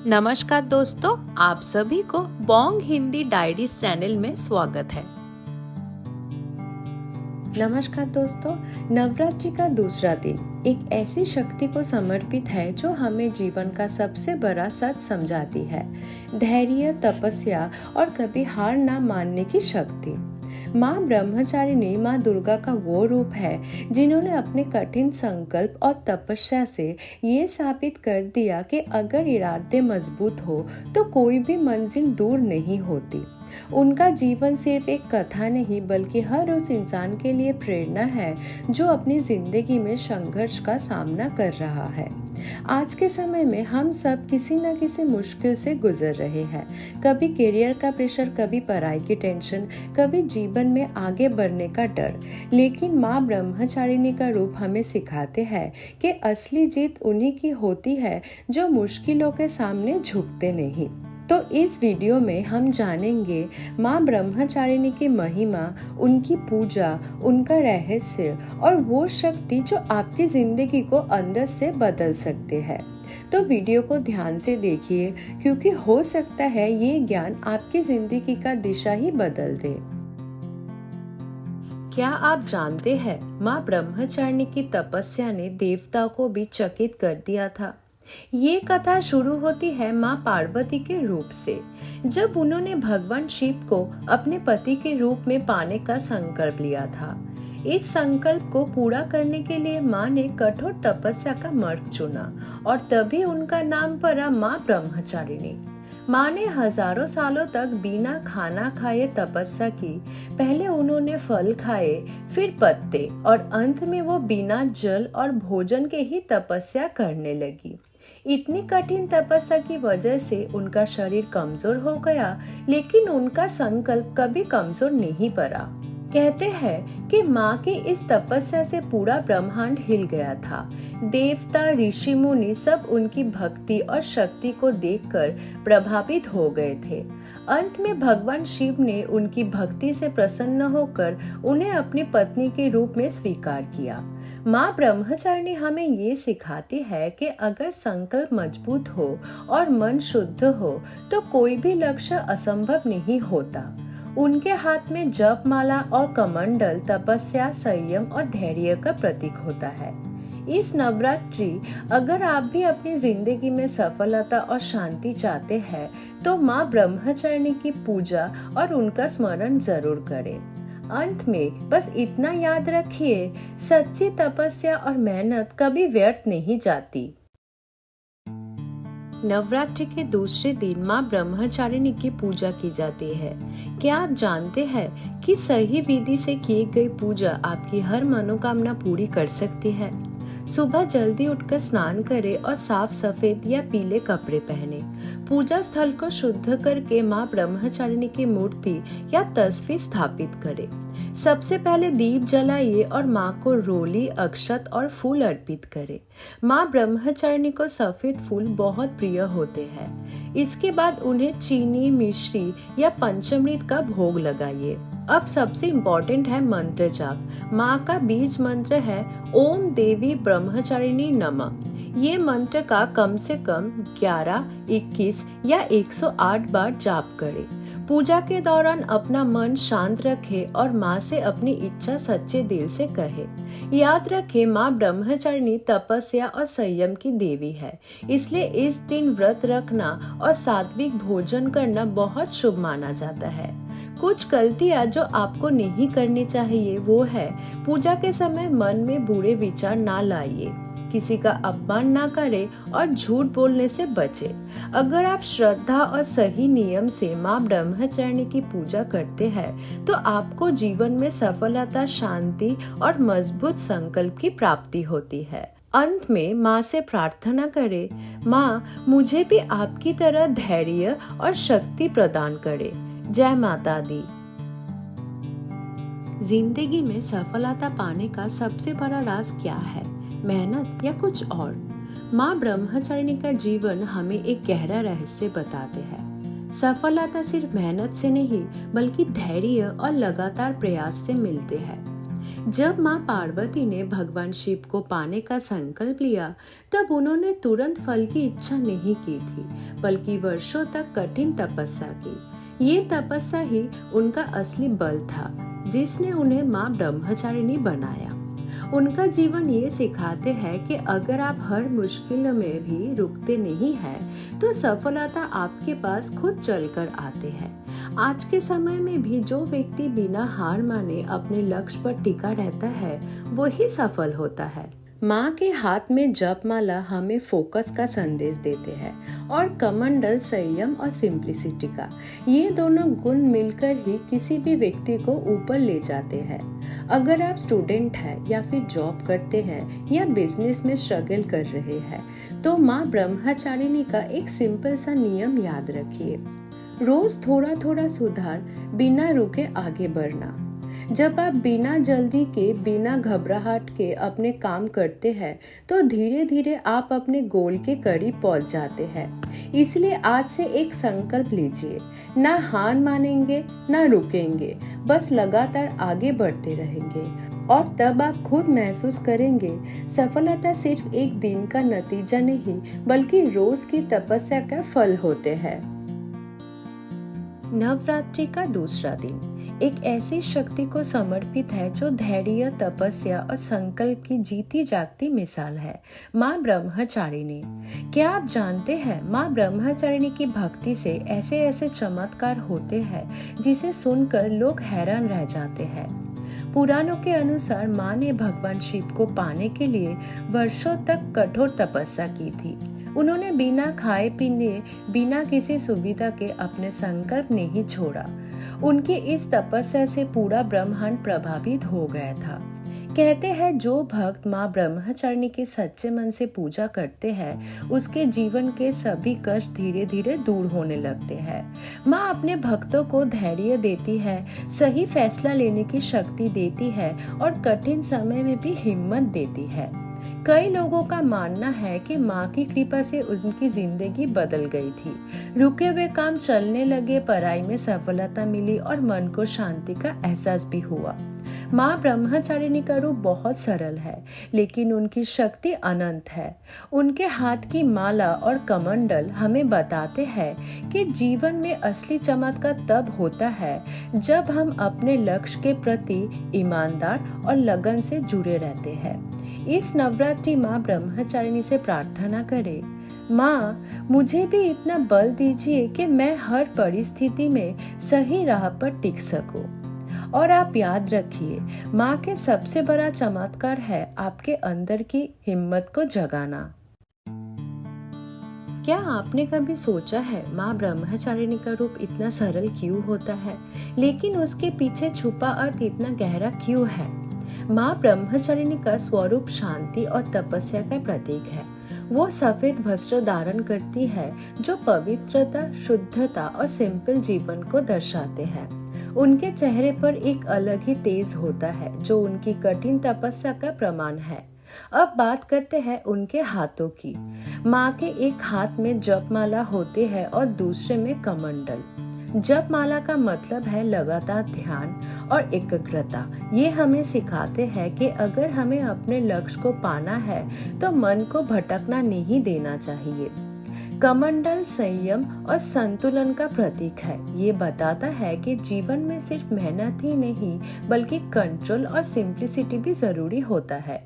नमस्कार दोस्तों, आप सभी को बोंग हिंदी डायरीज चैनल में स्वागत है। नमस्कार दोस्तों, नवरात्रि का दूसरा दिन एक ऐसी शक्ति को समर्पित है जो हमें जीवन का सबसे बड़ा सच समझाती है। धैर्य, तपस्या और कभी हार ना मानने की शक्ति। माँ ब्रह्मचारिणी माँ दुर्गा का वो रूप है जिन्होंने अपने कठिन संकल्प और तपस्या से ये साबित कर दिया कि अगर इरादे मजबूत हो तो कोई भी मंजिल दूर नहीं होती। उनका जीवन सिर्फ एक कथा नहीं बल्कि हर उस इंसान के लिए प्रेरणा है जो अपनी जिंदगी में संघर्ष का सामना कर रहा है। आज के समय में हम सब किसी न किसी मुश्किल से गुजर रहे हैं। कभी करियर का प्रेशर, कभी पढ़ाई की टेंशन, कभी जीवन में आगे बढ़ने का डर। लेकिन माँ ब्रह्मचारिणी का रूप हमें सिखाते हैं कि असली जीत उन्हीं की होती है जो मुश्किलों के सामने झुकते नहीं। तो इस वीडियो में हम जानेंगे माँ ब्रह्मचारिणी की महिमा, उनकी पूजा, उनका रहस्य और वो शक्ति जो आपकी जिंदगी को अंदर से बदल सकते हैं। तो वीडियो को ध्यान से देखिए क्योंकि हो सकता है ये ज्ञान आपकी जिंदगी का दिशा ही बदल दे। क्या आप जानते हैं, माँ ब्रह्मचारिणी की तपस्या ने देवताओं को भी चकित कर दिया था। ये कथा शुरू होती है माँ पार्वती के रूप से, जब उन्होंने भगवान शिव को अपने पति के रूप में पाने का संकल्प लिया था। इस संकल्प को पूरा करने के लिए माँ ने कठोर तपस्या का मार्ग चुना और तभी उनका नाम पड़ा माँ ब्रह्मचारिणी। माँ ने हजारों सालों तक बिना खाना खाए तपस्या की। पहले उन्होंने फल खाए, फिर पत्ते और अंत में वो बिना जल और भोजन के ही तपस्या करने लगी। इतनी कठिन तपस्या की वजह से उनका शरीर कमजोर हो गया, लेकिन उनका संकल्प कभी कमजोर नहीं पड़ा। कहते हैं कि माँ की इस तपस्या से पूरा ब्रह्मांड हिल गया था। देवता, ऋषि मुनि सब उनकी भक्ति और शक्ति को देखकर प्रभावित हो गए थे। अंत में भगवान शिव ने उनकी भक्ति से प्रसन्न होकर उन्हें अपनी पत्नी के रूप में स्वीकार किया। माँ ब्रह्मचारिणी हमें ये सिखाती है कि अगर संकल्प मजबूत हो और मन शुद्ध हो तो कोई भी लक्ष्य असंभव नहीं होता। उनके हाथ में जप माला और कमंडल तपस्या, संयम और धैर्य का प्रतीक होता है। इस नवरात्रि अगर आप भी अपनी जिंदगी में सफलता और शांति चाहते हैं तो माँ ब्रह्मचारिणी की पूजा और उनका स्मरण जरूर करें। अंत में बस इतना याद रखिए, सच्ची तपस्या और मेहनत कभी व्यर्थ नहीं जाती। नवरात्रि के दूसरे दिन माँ ब्रह्मचारिणी की पूजा की जाती है। क्या आप जानते हैं कि सही विधि से की गई पूजा आपकी हर मनोकामना पूरी कर सकती है? सुबह जल्दी उठकर स्नान करें और साफ सफेद या पीले कपड़े पहने। पूजा स्थल को शुद्ध करके माँ ब्रह्मचारिणी की मूर्ति या तस्वीर स्थापित करें। सबसे पहले दीप जलाइए और माँ को रोली, अक्षत और फूल अर्पित करें। माँ ब्रह्मचारिणी को सफेद फूल बहुत प्रिय होते हैं। इसके बाद उन्हें चीनी, मिश्री या पंचामृत का भोग लगाइए। अब सबसे इम्पोर्टेंट है मंत्र जाप। माँ का बीज मंत्र है ओम देवी ब्रह्मचारिणी नमः। ये मंत्र का कम से कम 11, 21 या 108 बार जाप करें। पूजा के दौरान अपना मन शांत रखें और माँ से अपनी इच्छा सच्चे दिल से कहें। याद रखें, माँ ब्रह्मचारिणी तपस्या और संयम की देवी है, इसलिए इस दिन व्रत रखना और सात्विक भोजन करना बहुत शुभ माना जाता है। कुछ गलतियां जो आपको नहीं करनी चाहिए वो है, पूजा के समय मन में बुरे विचार ना लाइए, किसी का अपमान ना करें और झूठ बोलने से बचें। अगर आप श्रद्धा और सही नियम से माँ ब्रह्मचारिणी की पूजा करते हैं तो आपको जीवन में सफलता, शांति और मजबूत संकल्प की प्राप्ति होती है। अंत में माँ से प्रार्थना करें, माँ मुझे भी आपकी तरह धैर्य और शक्ति प्रदान करें। जय माता दी। जिंदगी में सफलता पाने का सबसे बड़ा राज क्या है? मेहनत या कुछ और? माँ ब्रह्मचारिणी का जीवन हमें एक गहरा रहस्य बताते हैं। सफलता सिर्फ मेहनत से नहीं बल्कि धैर्य और लगातार प्रयास से मिलते हैं। जब माँ पार्वती ने भगवान शिव को पाने का संकल्प लिया, तब उन्होंने तुरंत फल की इच्छा नहीं की थी, बल्कि वर्षों तक कठिन तपस्या की। ये तपस्या ही उनका असली बल था, जिसने उन्हें माँ ब्रह्मचारिणी बनाया। उनका जीवन ये सिखाते हैं कि अगर आप हर मुश्किल में भी रुकते नहीं हैं, तो सफलता आपके पास खुद चलकर आते हैं। आज के समय में भी जो व्यक्ति बिना हार माने अपने लक्ष्य पर टिका रहता है, वही सफल होता है। माँ के हाथ में जपमाला हमें फोकस का संदेश देते हैं और कमंडल संयम और सिंप्लिसिटी का। ये दोनों गुण मिलकर ही किसी भी व्यक्ति को ऊपर ले जाते हैं। अगर आप स्टूडेंट हैं या फिर जॉब करते हैं या बिजनेस में स्ट्रगल कर रहे हैं, तो माँ ब्रह्मचारिणी का एक सिंपल सा नियम याद रखिए। रोज थोड़ा थोड़ा सुधार, बिना रुके आगे बढ़ना। जब आप बिना जल्दी के, बिना घबराहट के अपने काम करते हैं, तो धीरे धीरे आप अपने गोल के करीब पहुंच जाते हैं। इसलिए आज से एक संकल्प लीजिए, ना हार मानेंगे ना रुकेंगे, बस लगातार आगे बढ़ते रहेंगे। और तब आप खुद महसूस करेंगे, सफलता सिर्फ एक दिन का नतीजा नहीं, बल्कि रोज की तपस्या का फल होते हैं। नवरात्रि का दूसरा दिन एक ऐसी शक्ति को समर्पित है जो धैर्य, तपस्या और संकल्प की जीती जागती मिसाल है, माँ ब्रह्मचारिणी। क्या आप जानते हैं, माँ ब्रह्मचारिणी की भक्ति से ऐसे ऐसे चमत्कार होते हैं जिसे सुनकर लोग हैरान रह जाते हैं। पुराणों के अनुसार माँ ने भगवान शिव को पाने के लिए वर्षों तक कठोर तपस्या की थी। उन्होंने बिना खाए पीने, बिना किसी सुविधा के अपने संकल्प नहीं छोड़ा। उनकी इस तपस्या से पूरा ब्रह्मांड प्रभावित हो गया था। कहते हैं, जो भक्त माँ ब्रह्मचारिणी के सच्चे मन से पूजा करते हैं, उसके जीवन के सभी कष्ट धीरे धीरे दूर होने लगते हैं। माँ अपने भक्तों को धैर्य देती है, सही फैसला लेने की शक्ति देती है और कठिन समय में भी हिम्मत देती है। कई लोगों का मानना है कि माँ की कृपा से उनकी जिंदगी बदल गई थी। रुके हुए काम चलने लगे, पढ़ाई में सफलता मिली और मन को शांति का एहसास भी हुआ। माँ ब्रह्मचारिणी का रूप बहुत सरल है, लेकिन उनकी शक्ति अनंत है। उनके हाथ की माला और कमंडल हमें बताते हैं कि जीवन में असली चमत्कार तब होता है जब हम अपने लक्ष्य के प्रति ईमानदार और लगन से जुड़े रहते हैं। इस नवरात्रि माँ ब्रह्मचारिणी से प्रार्थना करें, माँ मुझे भी इतना बल दीजिए कि मैं हर परिस्थिति में सही राह पर टिक सकूं। और आप याद रखिए, माँ के सबसे बड़ा चमत्कार है आपके अंदर की हिम्मत को जगाना। क्या आपने कभी सोचा है, माँ ब्रह्मचारिणी का रूप इतना सरल क्यों होता है, लेकिन उसके पीछे छुपा अर्थ इतना गहरा क्यों है? माँ ब्रह्मचारिणी का स्वरूप शांति और तपस्या का प्रतीक है। वो सफेद वस्त्र धारण करती है जो पवित्रता, शुद्धता और सिंपल जीवन को दर्शाते हैं। उनके चेहरे पर एक अलग ही तेज होता है जो उनकी कठिन तपस्या का प्रमाण है। अब बात करते हैं उनके हाथों की। माँ के एक हाथ में जपमाला होते हैं और दूसरे में कमंडल। जपमाला का मतलब है लगातार ध्यान और एकाग्रता। ये हमें सिखाते हैं कि अगर हमें अपने लक्ष्य को पाना है तो मन को भटकना नहीं देना चाहिए। कमंडल संयम और संतुलन का प्रतीक है। ये बताता है कि जीवन में सिर्फ मेहनत ही नहीं, बल्कि कंट्रोल और सिंप्लिसिटी भी जरूरी होता है।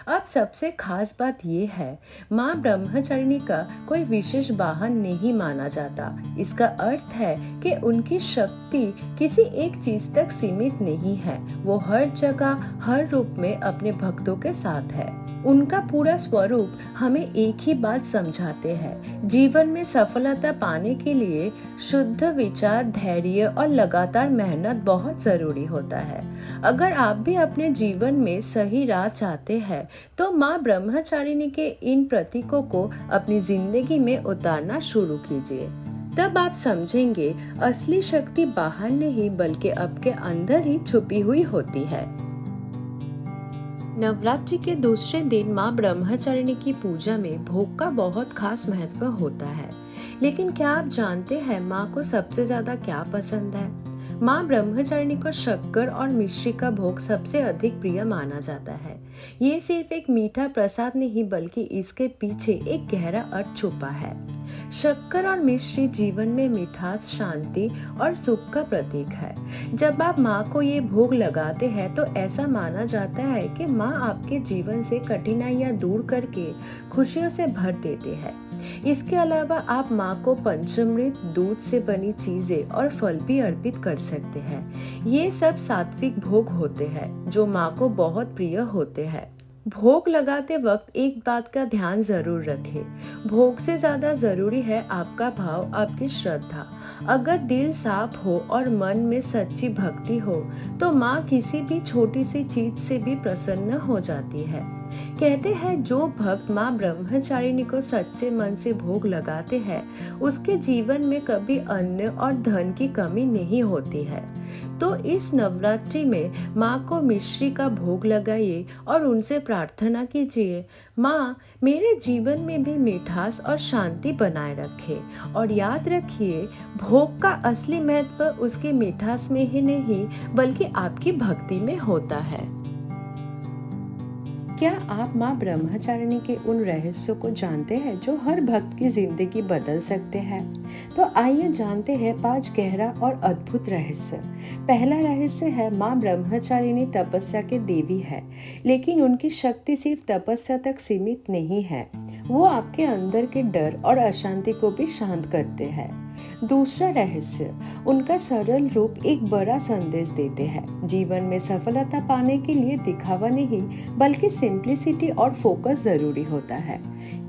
अब सबसे खास बात ये है, माँ ब्रह्मचारिणी का कोई विशेष वाहन नहीं माना जाता। इसका अर्थ है कि उनकी शक्ति किसी एक चीज तक सीमित नहीं है। वो हर जगह, हर रूप में अपने भक्तों के साथ है। उनका पूरा स्वरूप हमें एक ही बात समझाते हैं, जीवन में सफलता पाने के लिए शुद्ध विचार, धैर्य और लगातार मेहनत बहुत जरूरी होता है। अगर आप भी अपने जीवन में सही राह चाहते हैं, तो माँ ब्रह्मचारिणी के इन प्रतीकों को अपनी जिंदगी में उतारना शुरू कीजिए। तब आप समझेंगे, असली शक्ति बाहर नहीं, बल्कि आपके अंदर ही छुपी हुई होती है। नवरात्रि के दूसरे दिन माँ ब्रह्मचारिणी की पूजा में भोग का बहुत खास महत्व होता है। लेकिन क्या आप जानते हैं, माँ को सबसे ज्यादा क्या पसंद है? माँ ब्रह्मचारिणी को शक्कर और मिश्री का भोग सबसे अधिक प्रिय माना जाता है। ये सिर्फ एक मीठा प्रसाद नहीं बल्कि इसके पीछे एक गहरा अर्थ छुपा है। शक्कर और मिश्री जीवन में मिठास, शांति और सुख का प्रतीक है। जब आप माँ को ये भोग लगाते हैं तो ऐसा माना जाता है कि माँ आपके जीवन से कठिनाइयाँ दूर करके खुशियों से भर देते हैं। इसके अलावा आप माँ को पंचामृत, दूध से बनी चीजें और फल भी अर्पित कर सकते हैं। ये सब सात्विक भोग होते हैं जो माँ को बहुत प्रिय होते हैं। भोग लगाते वक्त एक बात का ध्यान जरूर रखें। भोग से ज्यादा जरूरी है आपका भाव, आपकी श्रद्धा। अगर दिल साफ हो और मन में सच्ची भक्ति हो तो माँ किसी भी छोटी सी चीज से भी प्रसन्न हो जाती है। कहते हैं जो भक्त माँ ब्रह्मचारिणी को सच्चे मन से भोग लगाते हैं उसके जीवन में कभी अन्न और धन की कमी नहीं होती है। तो इस नवरात्रि में माँ को मिश्री का भोग लगाइए और उनसे प्रार्थना कीजिए, माँ मेरे जीवन में भी मिठास और शांति बनाए रखे। और याद रखिए, भोग का असली महत्व उसकी मिठास में ही नहीं बल्कि आपकी भक्ति में होता है। क्या आप माँ ब्रह्मचारिणी के उन रहस्यों को जानते हैं जो हर भक्त की जिंदगी बदल सकते हैं? तो आइए जानते हैं 5 गहरा और अद्भुत रहस्य। पहला रहस्य है, माँ ब्रह्मचारिणी तपस्या के देवी है, लेकिन उनकी शक्ति सिर्फ तपस्या तक सीमित नहीं है। वो आपके अंदर के डर और अशांति को भी शांत करते हैं। दूसरा रहस्य, उनका सरल रूप एक बड़ा संदेश देते हैं। जीवन में सफलता पाने के लिए दिखावा नहीं बल्कि सिंप्लिसिटी और फोकस जरूरी होता है।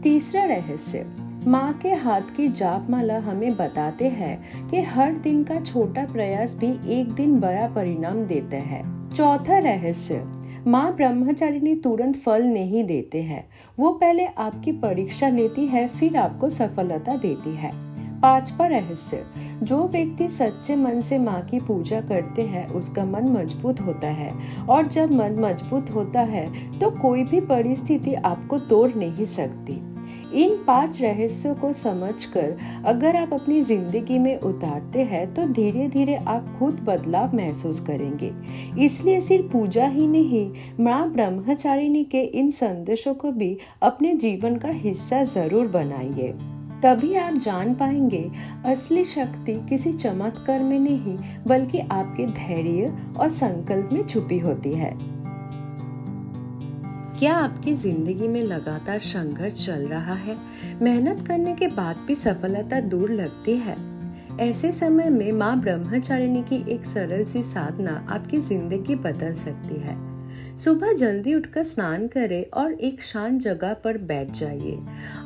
तीसरा रहस्य, माँ के हाथ की जाप माला हमें बताते हैं कि हर दिन का छोटा प्रयास भी एक दिन बड़ा परिणाम देता है। चौथा रहस्य, माँ ब्रह्मचारिणी तुरंत फल नहीं देते हैं, वो पहले आपकी परीक्षा लेती है फिर आपको सफलता देती है। पांचवा रहस्य, जो व्यक्ति सच्चे मन से माँ की पूजा करते हैं उसका मन मजबूत होता है, और जब मन मजबूत होता है तो कोई भी परिस्थिति आपको तोड़ नहीं सकती। इन 5 रहस्यों को समझकर अगर आप अपनी जिंदगी में उतारते हैं तो धीरे धीरे आप खुद बदलाव महसूस करेंगे। इसलिए सिर्फ पूजा ही नहीं, माँ ब्रह्मचारिणी के इन संदेशों को भी अपने जीवन का हिस्सा जरूर बनाइए। तभी आप जान पाएंगे असली शक्ति किसी चमत्कार में नहीं बल्कि आपके धैर्य और संकल्प में छुपी होती है। क्या आपकी जिंदगी में लगातार संघर्ष चल रहा है? मेहनत करने के बाद भी सफलता दूर लगती है? ऐसे समय में माँ ब्रह्मचारिणी की एक सरल सी साधना आपकी जिंदगी बदल सकती है। सुबह जल्दी उठकर स्नान करें और एक शांत जगह पर बैठ जाइए।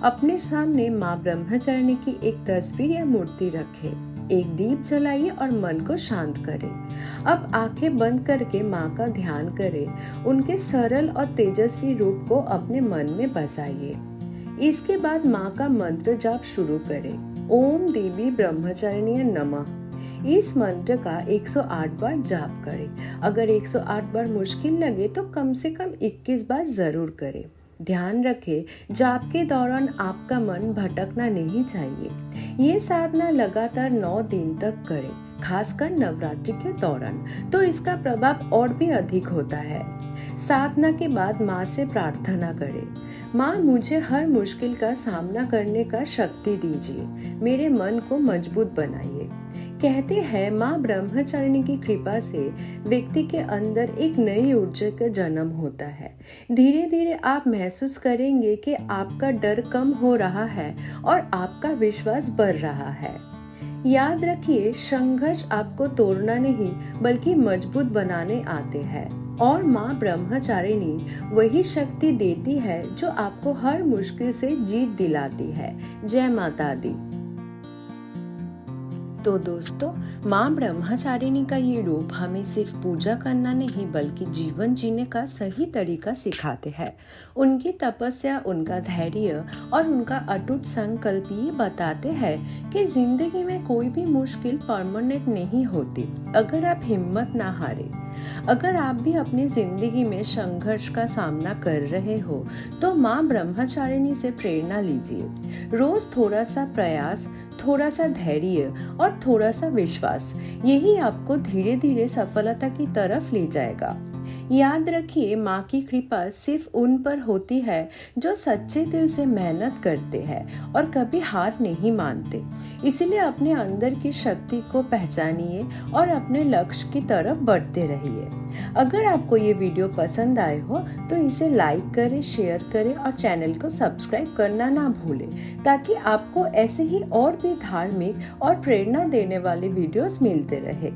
अपने सामने माँ ब्रह्मचारिणी की एक तस्वीर या मूर्ति रखें। एक दीप जलाइए और मन को शांत करें। अब आंखें बंद करके माँ का ध्यान करें। उनके सरल और तेजस्वी रूप को अपने मन में बसाइए। इसके बाद माँ का मंत्र जाप शुरू करें। ओम देवी ब्रह्मचारिणी नमः। इस मंत्र का 108 बार जाप करें। अगर 108 बार मुश्किल लगे तो कम से कम 21 बार जरूर करें। ध्यान रखें, जाप के दौरान आपका मन भटकना नहीं चाहिए। ये साधना लगातार 9 दिन तक करें, खासकर नवरात्रि के दौरान, तो इसका प्रभाव और भी अधिक होता है। साधना के बाद माँ से प्रार्थना करें, माँ मुझे हर मुश्किल का सामना करने का शक्ति दीजिए, मेरे मन को मजबूत बनाइए। कहते हैं माँ ब्रह्मचारिणी की कृपा से व्यक्ति के अंदर एक नई ऊर्जा का जन्म होता है। धीरे धीरे आप महसूस करेंगे कि आपका डर कम हो रहा है और आपका विश्वास बढ़ रहा है। याद रखिए, संघर्ष आपको तोड़ना नहीं बल्कि मजबूत बनाने आते हैं, और माँ ब्रह्मचारिणी वही शक्ति देती है जो आपको हर मुश्किल से जीत दिलाती है। जय माता दी। तो दोस्तों, माँ ब्रह्मचारिणी का ये रूप हमें सिर्फ पूजा करना नहीं बल्कि जीवन जीने का सही तरीका सिखाते हैं। उनकी तपस्या, उनका धैर्य और उनका अटूट संकल्प ये बताते हैं कि जिंदगी में कोई भी मुश्किल परमानेंट नहीं होती। अगर आप हिम्मत ना हारे, अगर आप भी अपनी जिंदगी में संघर्ष का सामना कर रहे हो तो माँ ब्रह्मचारिणी से प्रेरणा लीजिए। रोज थोड़ा सा प्रयास, थोड़ा सा धैर्य और थोड़ा सा विश्वास, यही आपको धीरे धीरे सफलता की तरफ ले जाएगा। याद रखिए, माँ की कृपा सिर्फ उन पर होती है जो सच्चे दिल से मेहनत करते हैं और कभी हार नहीं मानते। इसलिए अपने अंदर की शक्ति को पहचानिए और अपने लक्ष्य की तरफ बढ़ते रहिए। अगर आपको ये वीडियो पसंद आए हो तो इसे लाइक करें, शेयर करें और चैनल को सब्सक्राइब करना ना भूलें, ताकि आपको ऐसे ही और भी धार्मिक और प्रेरणा देने वाले वीडियोस मिलते रहे।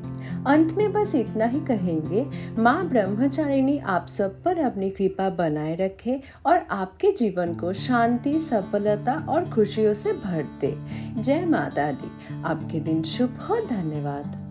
अंत में बस इतना ही कहेंगे, माँ ब्रह्मचारिणी आप सब पर अपनी कृपा बनाए रखे और आपके जीवन को शांति, सफलता और खुशियों से भर दे। जय माता दी। आपके दिन शुभ हो। धन्यवाद।